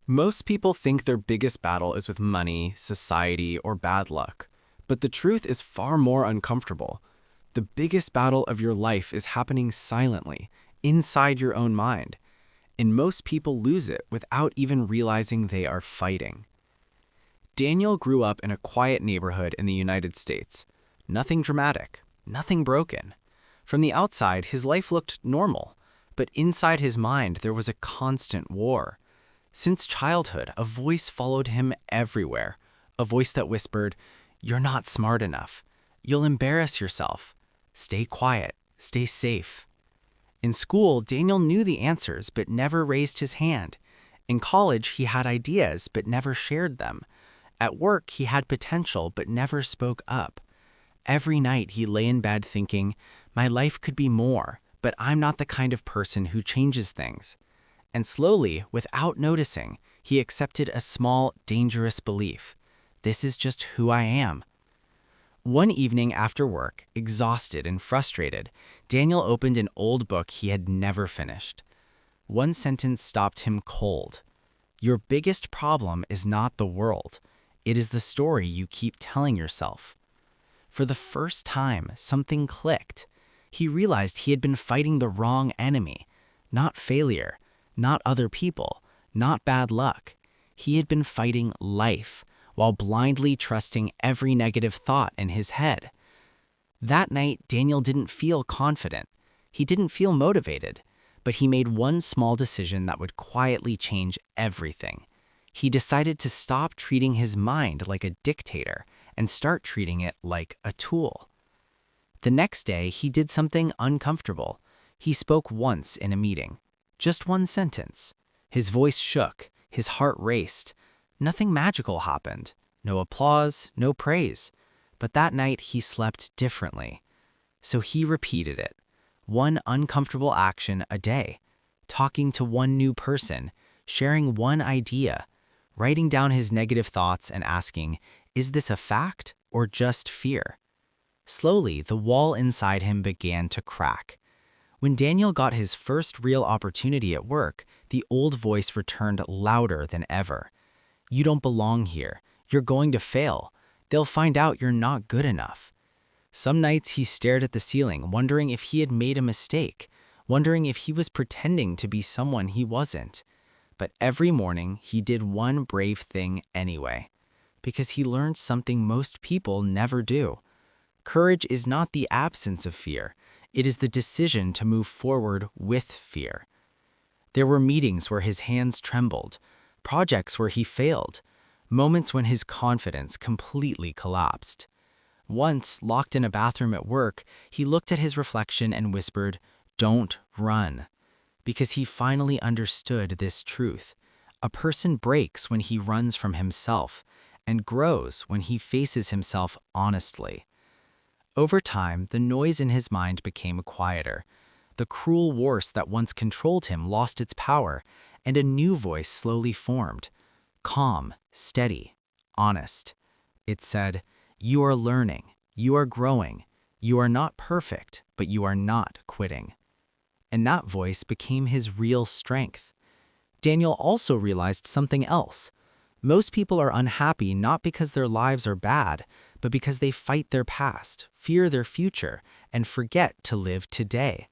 Most people think their biggest battle is with money, society, or bad luck. But the truth is far more uncomfortable. The biggest battle of your life is happening silently, inside your own mind. And most people lose it without even realizing they are fighting. Daniel grew up in a quiet neighborhood in the United States. Nothing dramatic, nothing broken. From the outside, his life looked normal, but inside his mind there was a constant war. Since childhood, a voice followed him everywhere, a voice that whispered, "You're not smart enough. You'll embarrass yourself. Stay quiet. Stay safe." In school, Daniel knew the answers but never raised his hand. In college, he had ideas but never shared them. At work, he had potential but never spoke up. Every night, he lay in bed thinking, "My life could be more, but I'm not the kind of person who changes things." And slowly, without noticing, he accepted a small, dangerous belief. This is just who I am. One evening after work, exhausted and frustrated, Daniel opened an old book he had never finished. One sentence stopped him cold. Your biggest problem is not the world. It is the story you keep telling yourself. For the first time, something clicked. He realized he had been fighting the wrong enemy, not failure, not other people, not bad luck. He had been fighting life, while blindly trusting every negative thought in his head. That night, Daniel didn't feel confident. He didn't feel motivated, but he made one small decision that would quietly change everything. He decided to stop treating his mind like a dictator and start treating it like a tool. The next day, he did something uncomfortable. He spoke once in a meeting. Just one sentence. His voice shook, his heart raced. Nothing magical happened. No applause, no praise. But that night he slept differently. So he repeated it. One uncomfortable action a day. Talking to one new person. Sharing one idea. Writing down his negative thoughts and asking, is this a fact or just fear? Slowly, the wall inside him began to crack. When Daniel got his first real opportunity at work, the old voice returned louder than ever. You don't belong here. You're going to fail. They'll find out you're not good enough. Some nights he stared at the ceiling, wondering if he had made a mistake, wondering if he was pretending to be someone he wasn't. But every morning he did one brave thing anyway, because he learned something most people never do. Courage is not the absence of fear. It is the decision to move forward with fear. There were meetings where his hands trembled, projects where he failed, moments when his confidence completely collapsed. Once, locked in a bathroom at work, he looked at his reflection and whispered, "Don't run," because he finally understood this truth. A person breaks when he runs from himself and grows when he faces himself honestly. Over time, the noise in his mind became quieter. The cruel force that once controlled him lost its power, and a new voice slowly formed. Calm, steady, honest. It said, "You are learning, you are growing, you are not perfect, but you are not quitting." And that voice became his real strength. Daniel also realized something else. Most people are unhappy not because their lives are bad, but because they fight their past, fear their future, and forget to live today.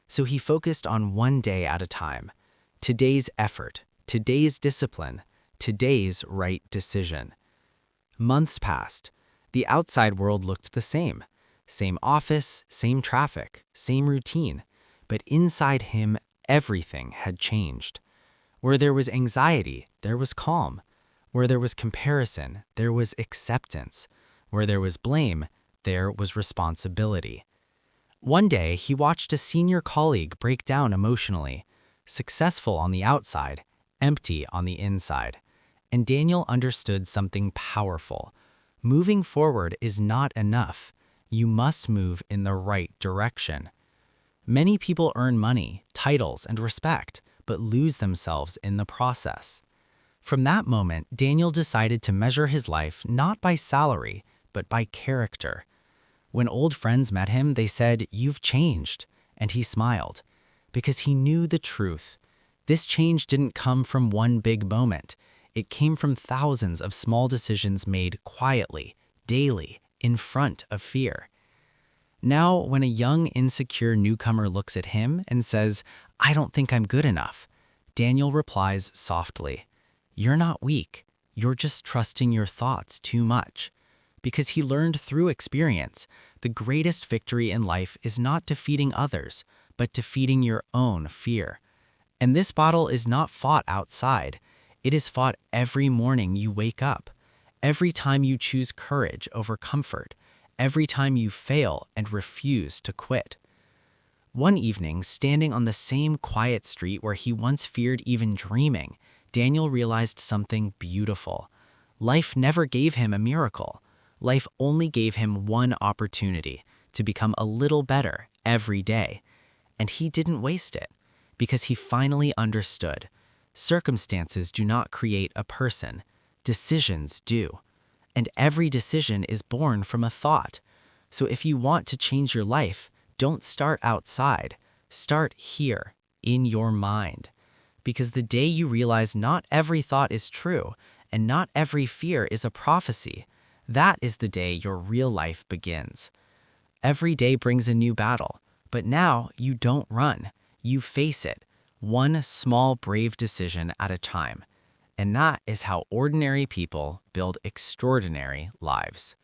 So he focused on one day at a time. Today's effort, today's discipline, today's right decision. Months passed. The outside world looked the same. Same office, same traffic, same routine. But inside him, everything had changed. Where there was anxiety, there was calm. Where there was comparison, there was acceptance. Where there was blame, there was responsibility. One day, he watched a senior colleague break down emotionally, successful on the outside, empty on the inside. And Daniel understood something powerful. Moving forward is not enough. You must move in the right direction. Many people earn money, titles, and respect, but lose themselves in the process. From that moment, Daniel decided to measure his life not by salary, but by character. When old friends met him, they said, "You've changed," and he smiled, because he knew the truth. This change didn't come from one big moment. It came from thousands of small decisions made quietly, daily, in front of fear. Now, when a young, insecure newcomer looks at him and says, "I don't think I'm good enough," Daniel replies softly, "You're not weak. You're just trusting your thoughts too much." Because he learned through experience, the greatest victory in life is not defeating others, but defeating your own fear. And this battle is not fought outside. It is fought every morning you wake up, every time you choose courage over comfort, every time you fail and refuse to quit. One evening, standing on the same quiet street where he once feared even dreaming, Daniel realized something beautiful. Life never gave him a miracle. Life only gave him one opportunity to become a little better every day. And he didn't waste it, because he finally understood. Circumstances do not create a person. Decisions do. And every decision is born from a thought. So if you want to change your life, don't start outside. Start here, in your mind. Because the day you realize not every thought is true, and not every fear is a prophecy, that is the day your real life begins. Every day brings a new battle, but now you don't run. You face it, one small brave decision at a time. And that is how ordinary people build extraordinary lives.